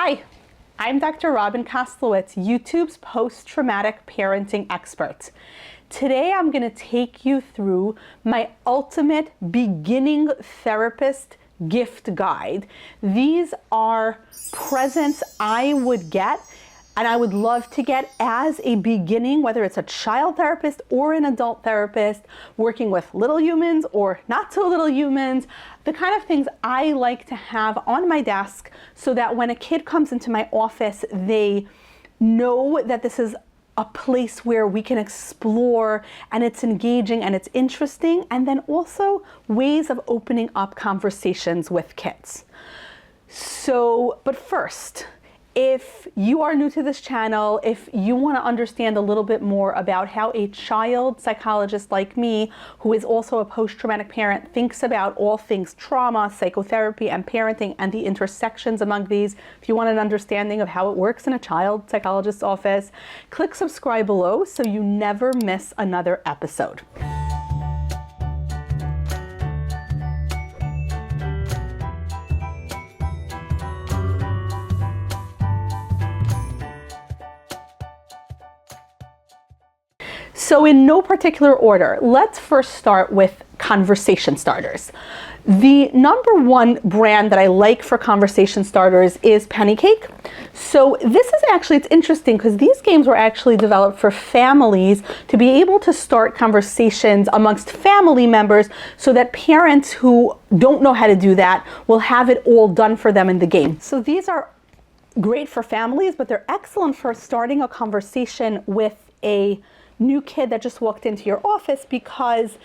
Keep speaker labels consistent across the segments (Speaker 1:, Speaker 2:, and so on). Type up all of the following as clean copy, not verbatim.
Speaker 1: Hi, I'm Dr. Robin Koslowitz, YouTube's post-traumatic parenting expert. Today I'm going to take you through my ultimate beginning therapist gift guide. These are presents I would get and I would love to get as a beginning, whether it's a child therapist or an adult therapist, working with little humans or not so little humans, the kind of things I like to have on my desk so that when a kid comes into my office, they know that this is a place where we can explore and it's engaging and it's interesting, and then also ways of opening up conversations with kids. But first, if you are new to this channel, if you want to understand a little bit more about how a child psychologist like me, who is also a post-traumatic parent, thinks about all things trauma, psychotherapy, and parenting, and the intersections among these, if you want an understanding of how it works in a child psychologist's office, click subscribe below so you never miss another episode. So in no particular order, let's first start with conversation starters. The number one brand that I like for conversation starters is Penny Cake. So this is actually, it's interesting because these games were actually developed for families to be able to start conversations amongst family members so that parents who don't know how to do that will have it all done for them in the game. So these are great for families, but they're excellent for starting a conversation with a new kid that just walked into your office, because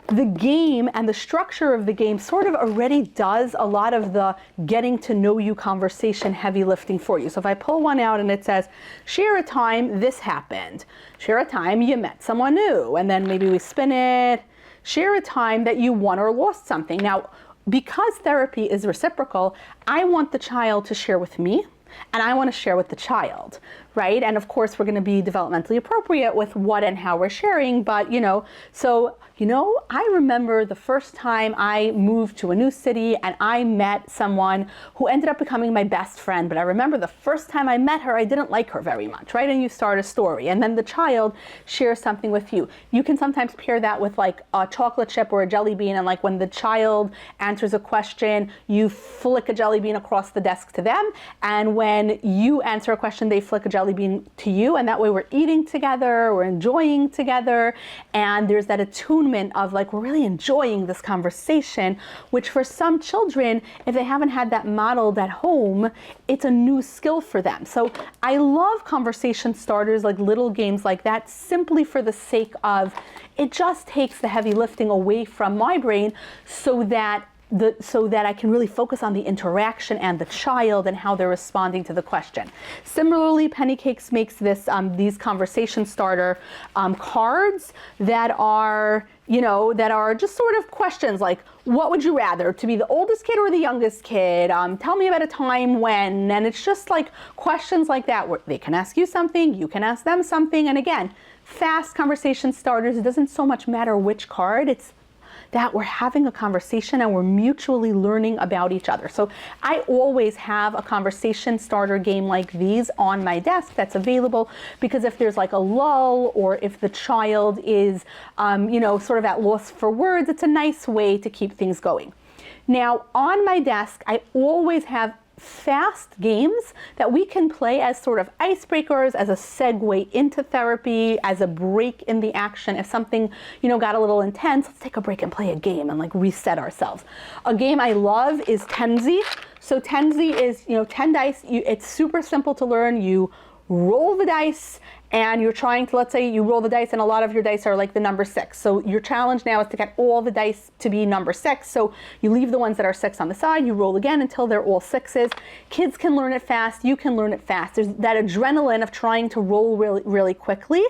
Speaker 1: the game and the structure of the game sort of already does a lot of the getting to know you conversation heavy lifting for you. So if I pull one out and it says, share a time this happened, share a time you met someone new, and then maybe we spin it, share a time that you won or lost something. Now, because therapy is reciprocal, I want the child to share with me, and I want to share with the child, right? And of course, we're going to be developmentally appropriate with what and how we're sharing, but I remember the first time I moved to a new city and I met someone who ended up becoming my best friend, but I remember the first time I met her, I didn't like her very much, right? And you start a story, and then the child shares something with you. You can sometimes pair that with like a chocolate chip or a jelly bean, and like when the child answers a question, you flick a jelly bean across the desk to them, and when you answer a question, they flick a jelly bean to you, and that way we're eating together, we're enjoying together, and there's that attunement of like, we're really enjoying this conversation, which for some children, if they haven't had that modeled at home, it's a new skill for them. So I love conversation starters, like little games like that, simply for the sake of, it just takes the heavy lifting away from my brain so that I can really focus on the interaction and the child and how they're responding to the question. Similarly, Penny Cakes makes these conversation starter cards that are just sort of questions like, what would you rather, to be the oldest kid or the youngest kid? Tell me about a time when, and it's just like questions like that where they can ask you something, you can ask them something, and again, fast conversation starters. It doesn't so much matter which card, it's that we're having a conversation and we're mutually learning about each other. So I always have a conversation starter game like these on my desk that's available, because if there's like a lull or if the child is, sort of at loss for words, it's a nice way to keep things going. Now, on my desk, I always have fast games that we can play as sort of icebreakers, as a segue into therapy, as a break in the action. If something, got a little intense, let's take a break and play a game and like reset ourselves. A game I love is Tenzi. So Tenzi is, 10 dice. It's super simple to learn. You roll the dice and you're trying to, let's say you roll the dice and a lot of your dice are like the number 6. So your challenge now is to get all the dice to be number 6. So you leave the ones that are 6 on the side, you roll again until they're all 6s. Kids can learn it fast, you can learn it fast. There's that adrenaline of trying to roll really, really quickly,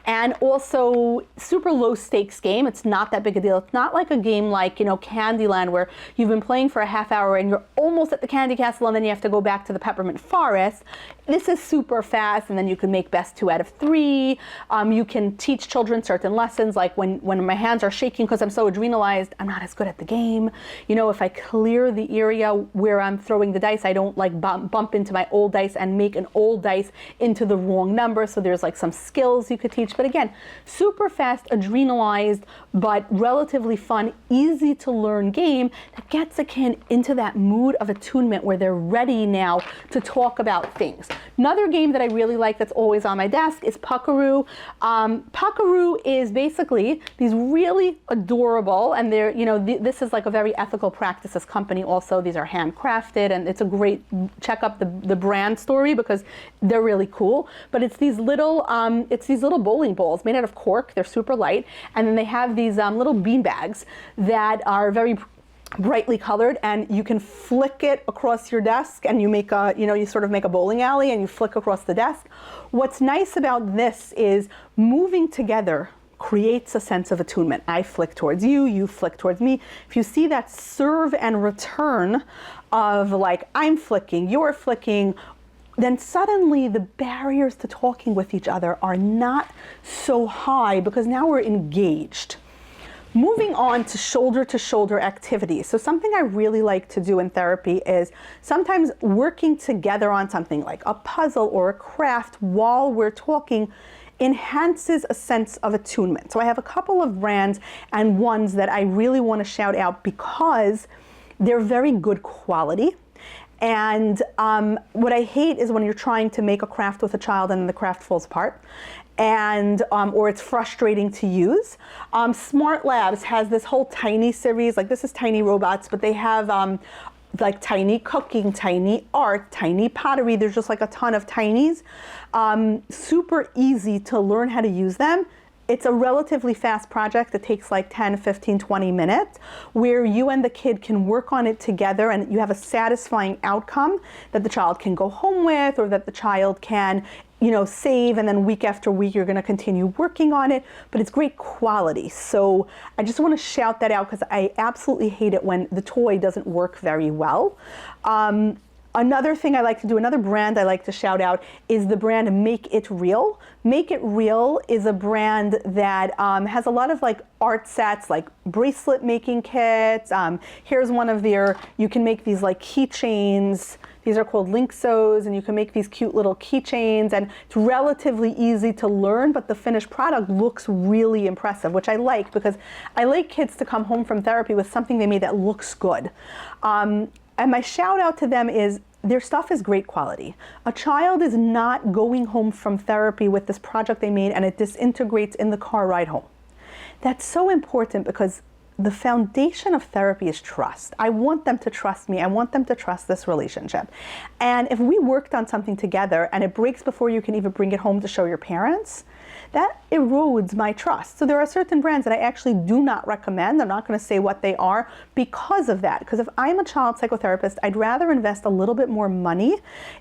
Speaker 1: and also super low stakes game. It's not that big a deal. It's not like a game like, Candyland, where you've been playing for a half hour and you're almost at the Candy Castle and then you have to go back to the Peppermint Forest. This is super fast, and then you can make best 2 out of 3. You can teach children certain lessons, like when my hands are shaking because I'm so adrenalized, I'm not as good at the game. You know, if I clear the area where I'm throwing the dice, I don't like bump into my old dice and make an old dice into the wrong number. So there's like some skills you could teach. But again, super fast, adrenalized, but relatively fun, easy to learn game that gets a kid into that mood of attunement where they're ready now to talk about things. Another game that I really like that's always on my desk is Puckaroo. Puckaroo is basically these really adorable, and they're, you know, this is like a very ethical practices company also. These are handcrafted, and it's a great, check up the brand story because they're really cool. But it's these little bowling balls made out of cork. They're super light, and then they have these little bean bags that are very brightly colored, and you can flick it across your desk, and you make a, you know, you sort of make a bowling alley and you flick across the desk. What's nice about this is moving together creates a sense of attunement. I flick towards you, you flick towards me. If you see that serve and return of like, I'm flicking, you're flicking, then suddenly the barriers to talking with each other are not so high because now we're engaged. Moving on to shoulder activities. So something I really like to do in therapy is sometimes working together on something like a puzzle or a craft while we're talking enhances a sense of attunement. So I have a couple of brands and ones that I really want to shout out because they're very good quality. And what I hate is when you're trying to make a craft with a child and the craft falls apart, and or it's frustrating to use. Smart Labs has this whole tiny series, like this is tiny robots, but they have like tiny cooking, tiny art, tiny pottery. There's just like a ton of tinies. Super easy to learn how to use them. It's a relatively fast project. It takes like 10, 15, 20 minutes where you and the kid can work on it together, and you have a satisfying outcome that the child can go home with, or that the child can, you know, save, and then week after week you're going to continue working on it, but it's great quality. So I just want to shout that out because I absolutely hate it when the toy doesn't work very well. Another thing I like to do, another brand I like to shout out is the brand Make It Real. Make It Real is a brand that has a lot of like art sets, like bracelet making kits. Here's one of their, you can make these like keychains. These are called Linksos, and you can make these cute little keychains, and it's relatively easy to learn, but the finished product looks really impressive, which I like because I like kids to come home from therapy with something they made that looks good. And my shout out to them is their stuff is great quality. A child is not going home from therapy with this project they made and it disintegrates in the car ride home. That's so important because the foundation of therapy is trust. I want them to trust me. I want them to trust this relationship. And if we worked on something together and it breaks before you can even bring it home to show your parents, that erodes my trust. So there are certain brands that I actually do not recommend. I'm not going to say what they are because of that. Because if I'm a child psychotherapist, I'd rather invest a little bit more money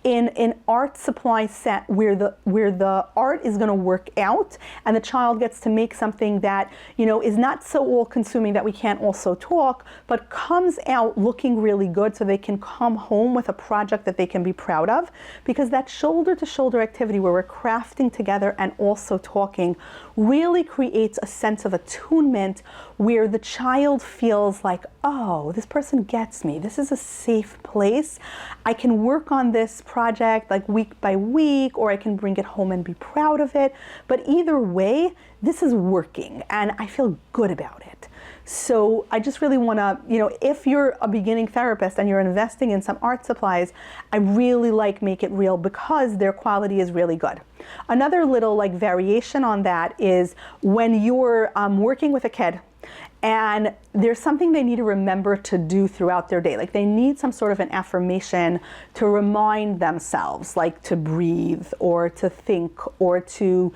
Speaker 1: in an art supply set where the art is going to work out and the child gets to make something that, you know, is not so all-consuming that we can't also talk, but comes out looking really good so they can come home with a project that they can be proud of. Because that shoulder-to-shoulder activity where we're crafting together and also talking really creates a sense of attunement where the child feels like, oh, this person gets me. This is a safe place. I can work on this project like week by week, or I can bring it home and be proud of it. But either way, this is working and I feel good about it. So I just really want to, you know, if you're a beginning therapist and you're investing in some art supplies, I really like Make It Real because their quality is really good. Another little like variation on that is when you're working with a kid and there's something they need to remember to do throughout their day. Like they need some sort of an affirmation to remind themselves, like to breathe or to think or to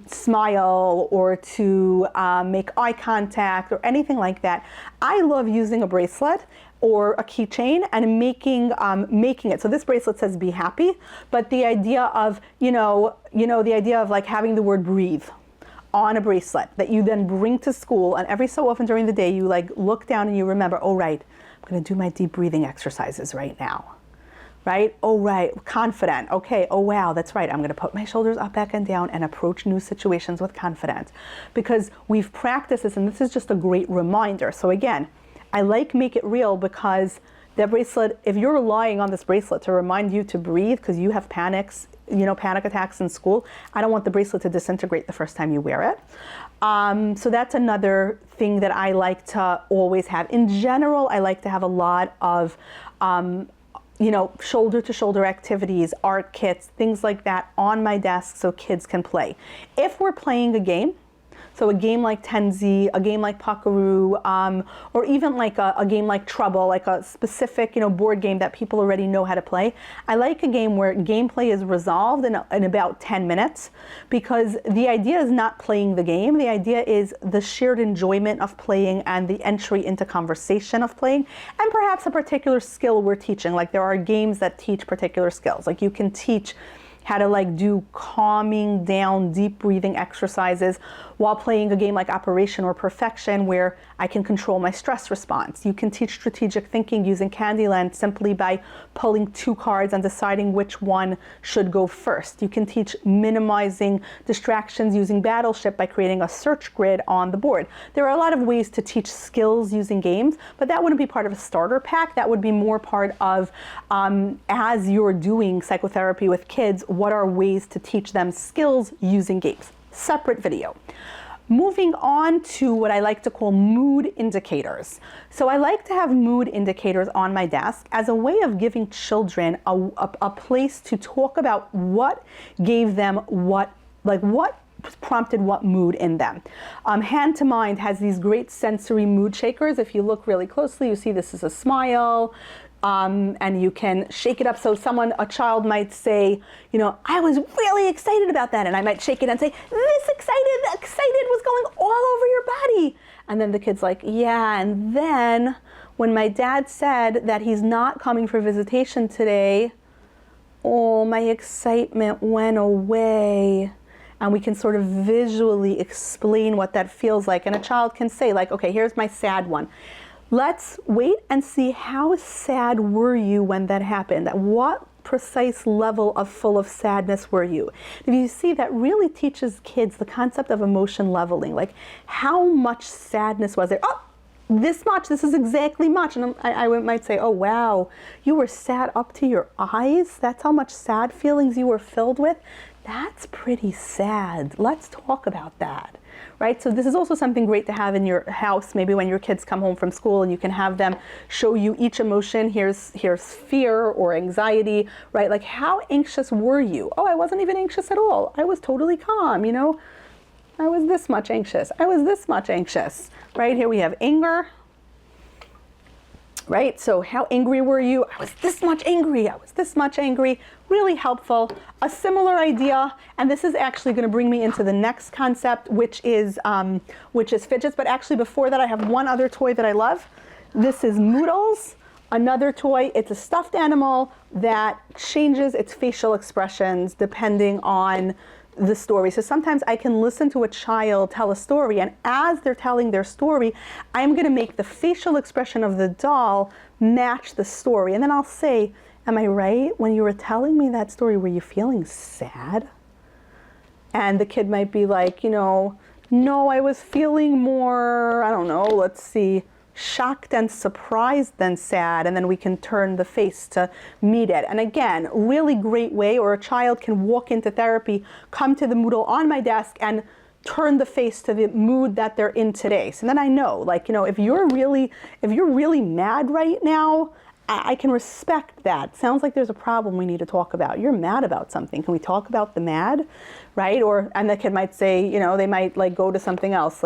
Speaker 1: smile or to make eye contact or anything like that. I love using a bracelet or a keychain and making it. So this bracelet says be happy, but the idea of, the idea of like having the word breathe on a bracelet that you then bring to school, and every so often during the day you like look down and you remember, oh right, I'm going to do my deep breathing exercises right now. right? Oh, right, confident. Okay, oh, wow, that's right. I'm going to put my shoulders up, back, and down and approach new situations with confidence, because we've practiced this, and this is just a great reminder. So again, I like Make It Real because that bracelet, if you're relying on this bracelet to remind you to breathe because you have panic attacks in school, I don't want the bracelet to disintegrate the first time you wear it. So that's another thing that I like to always have. In general, I like to have a lot of shoulder-to-shoulder activities, art kits, things like that on my desk so kids can play. If we're playing a game, so a game like Tenzi, a game like Puckaroo, or even like a game like Trouble, like a specific board game that people already know how to play. I like a game where gameplay is resolved in about 10 minutes, because the idea is not playing the game. The idea is the shared enjoyment of playing and the entry into conversation of playing, and perhaps a particular skill we're teaching. Like there are games that teach particular skills. Like you can teach how to do calming down, deep breathing exercises while playing a game like Operation or Perfection, where I can control my stress response. You can teach strategic thinking using Candyland simply by pulling 2 cards and deciding which one should go first. You can teach minimizing distractions using Battleship by creating a search grid on the board. There are a lot of ways to teach skills using games, but that wouldn't be part of a starter pack. That would be more part of, as you're doing psychotherapy with kids, what are ways to teach them skills using games? Separate video. Moving on to what I like to call mood indicators. So I like to have mood indicators on my desk as a way of giving children a place to talk about what gave them what prompted what mood in them. Hand to Mind has these great sensory mood shakers. If you look really closely, you see this is a smile. And you can shake it up. So a child might say, I was really excited about that. And I might shake it and say, excited was going all over your body. And then the kid's like, yeah. And then when my dad said that he's not coming for visitation today, oh, my excitement went away. And we can sort of visually explain what that feels like. And a child can say okay, here's my sad one. Let's wait and see, how sad were you when that happened? At what precise level of full of sadness were you? If you see, that really teaches kids the concept of emotion leveling, like how much sadness was there? Oh, this much, this is exactly much. And I might say, oh wow, you were sad up to your eyes? That's how much sad feelings you were filled with? That's pretty sad. Let's talk about that, right? So this is also something great to have in your house, maybe when your kids come home from school, and you can have them show you each emotion. Here's fear or anxiety, right? Like, how anxious were you? Oh, I wasn't even anxious at all. I was totally calm, I was this much anxious. I was this much anxious, right? Here we have anger. Right? So how angry were you? I was this much angry. I was this much angry. Really helpful. A similar idea, and this is actually going to bring me into the next concept, which is fidgets. But actually before that, I have one other toy that I love. This is Moodles. Another toy. It's a stuffed animal that changes its facial expressions depending on the story. So sometimes I can listen to a child tell a story, and as they're telling their story, I'm going to make the facial expression of the doll match the story. And then I'll say, am I right? When you were telling me that story, were you feeling sad? And the kid might be like, no, I was feeling more, I don't know, let's see, shocked and surprised than sad, and then we can turn the face to meet it. And again, really great way, or a child can walk into therapy, come to the Moodle on my desk, and turn the face to the mood that they're in today. So then I know, if you're really mad right now, I can respect that. Sounds like there's a problem we need to talk about. You're mad about something. Can we talk about the mad, right? And the kid might say, they might go to something else,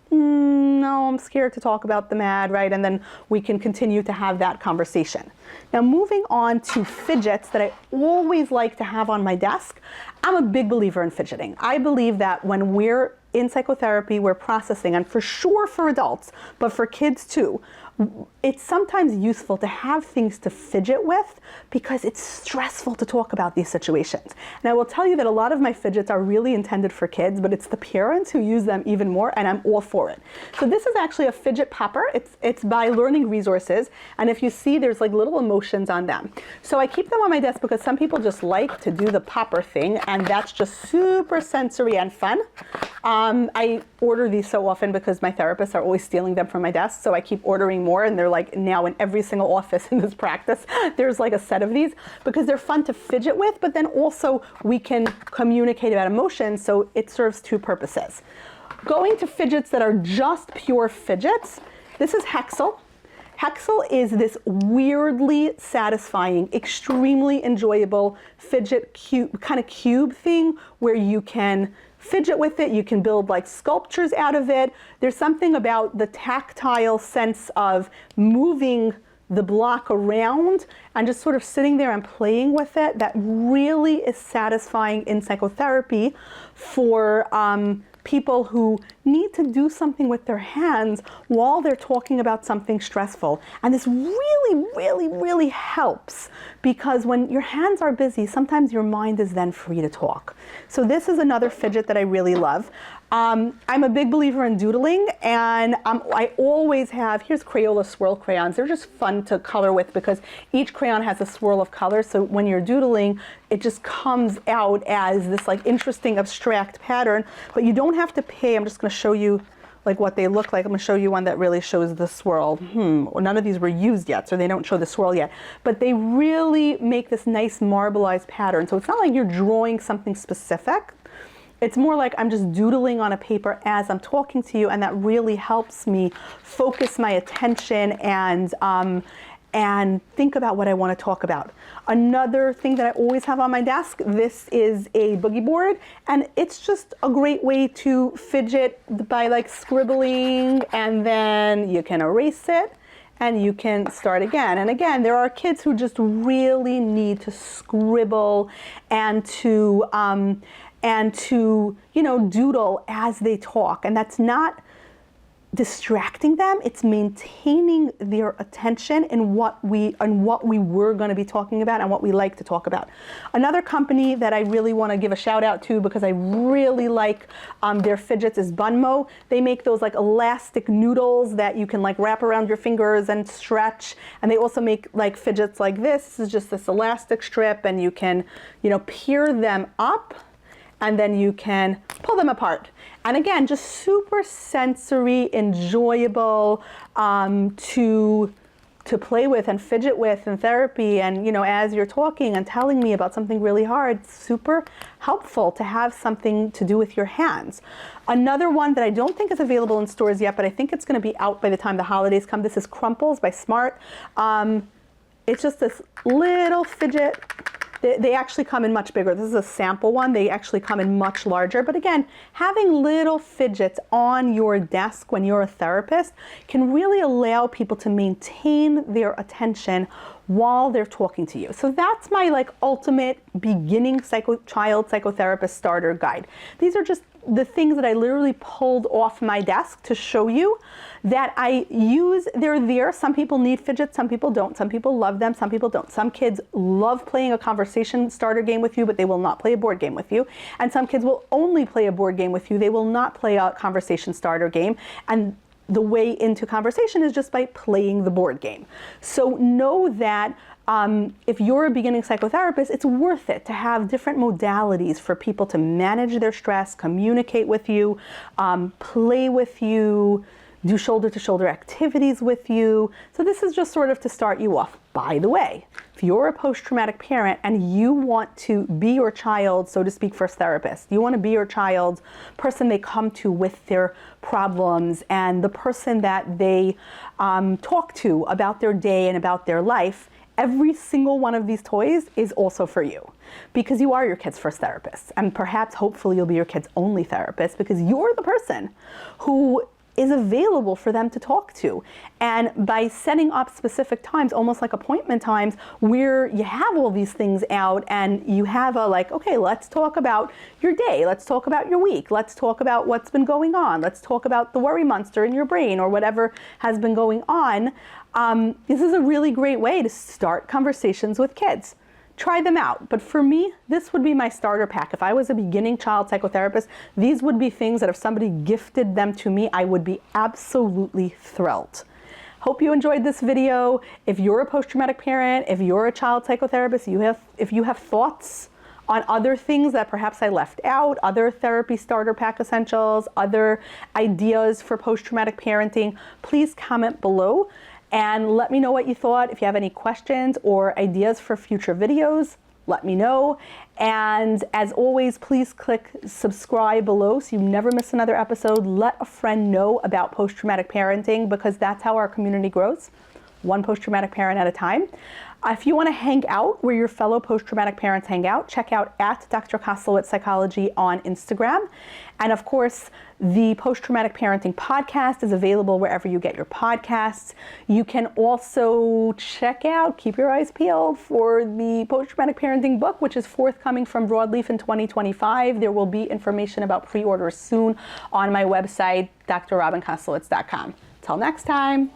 Speaker 1: no, I'm scared to talk about the mad, right? And then we can continue to have that conversation. Now, moving on to fidgets that I always like to have on my desk. I'm a big believer in fidgeting. I believe that when we're in psychotherapy, we're processing, and for sure for adults, but for kids too, it's sometimes useful to have things to fidget with because it's stressful to talk about these situations. And I will tell you that a lot of my fidgets are really intended for kids, but it's the parents who use them even more, and I'm all for it. So this is actually a fidget popper. It's by Learning Resources, and if you see, there's like little emotions on them. So I keep them on my desk because some people just like to do the popper thing, and that's just super sensory and fun. I order these so often because my therapists are always stealing them from my desk, so I keep ordering more, and they're like now in every single office in this practice, there's like a set of these because they're fun to fidget with, but then also we can communicate about emotions, so it serves two purposes. Going to fidgets that are just pure fidgets, this is Hexel. Hexel is this weirdly satisfying, extremely enjoyable fidget cube thing where you can fidget with it, you can build like sculptures out of it. There's something about the tactile sense of moving the block around and just sort of sitting there and playing with it that really is satisfying in psychotherapy for people who need to do something with their hands while they're talking about something stressful. And this really helps because when your hands are busy, sometimes your mind is then free to talk. So this is another fidget that I really love. I'm a big believer in doodling, and I always have, here's Crayola swirl crayons. They're just fun to color with because each crayon has a swirl of color, so when you're doodling, it just comes out as this like interesting abstract pattern, but you don't have to pay. I'm just going to show you like what they look like. I'm going to show you one that really shows the swirl. Well, none of these were used yet, so they don't show the swirl yet, but they really make this nice marbleized pattern. So it's not like you're drawing something specific. It's more like I'm just doodling on a paper as I'm talking to you, and that really helps me focus my attention and think about what I want to talk about. Another thing that I always have on my desk, this is a boogie board, and it's just a great way to fidget by like scribbling, and then you can erase it and you can start again. And again, there are kids who just really need to scribble and to doodle as they talk, and that's not distracting them, it's maintaining their attention in what we were going to be talking about and what we like to talk about. Another company that I really want to give a shout out to because I really like their fidgets is Bunmo. They make those like elastic noodles that you can like wrap around your fingers and stretch, and they also make like fidgets like this. This is just this elastic strip, and you can pier them up and then you can pull them apart. And again, just super sensory, enjoyable to play with and fidget with in therapy. And as you're talking and telling me about something really hard, super helpful to have something to do with your hands. Another one that I don't think is available in stores yet, but I think it's going to be out by the time the holidays come. This is Crumples by Smart. It's just this little fidget. They actually come in much bigger. This is a sample one. They actually come in much larger. But again, having little fidgets on your desk when you're a therapist can really allow people to maintain their attention while they're talking to you. So that's my like ultimate beginning child psychotherapist starter guide. These are just the things that I literally pulled off my desk to show you that I use. They're there. Some people need fidgets, some people don't. Some people love them, some people don't. Some kids love playing a conversation starter game with you, but they will not play a board game with you. And some kids will only play a board game with you. They will not play a conversation starter game. And the way into conversation is just by playing the board game. So know that if you're a beginning psychotherapist, it's worth it to have different modalities for people to manage their stress, communicate with you, play with you, do shoulder-to-shoulder activities with you. So this is just sort of to start you off. By the way, if you're a post-traumatic parent and you want to be your child, so to speak, first therapist, you want to be your child's person they come to with their problems and the person that they talk to about their day and about their life, every single one of these toys is also for you because you are your kid's first therapist, and perhaps hopefully you'll be your kid's only therapist because you're the person who is available for them to talk to. And by setting up specific times, almost like appointment times, where you have all these things out and you have a like, okay, let's talk about your day, let's talk about your week, let's talk about what's been going on, let's talk about the worry monster in your brain or whatever has been going on. This is a really great way to start conversations with kids. Try them out. But for me, this would be my starter pack. If I was a beginning child psychotherapist, these would be things that if somebody gifted them to me, I would be absolutely thrilled. Hope you enjoyed this video. If you're a post-traumatic parent, if you're a child psychotherapist, if you have thoughts on other things that perhaps I left out, other therapy starter pack essentials, other ideas for post-traumatic parenting, please comment below and let me know what you thought. If you have any questions or ideas for future videos, let me know. And as always, please click subscribe below so you never miss another episode. Let a friend know about post-traumatic parenting because that's how our community grows, one post-traumatic parent at a time. If you want to hang out where your fellow post-traumatic parents hang out, check out at Dr. Koslowitz Psychology on Instagram. And of course, the Post-Traumatic Parenting Podcast is available wherever you get your podcasts. You can also check out, keep your eyes peeled for the Post-Traumatic Parenting book, which is forthcoming from Broadleaf in 2025. There will be information about pre-orders soon on my website, drrobinkoslowitz.com. Till next time.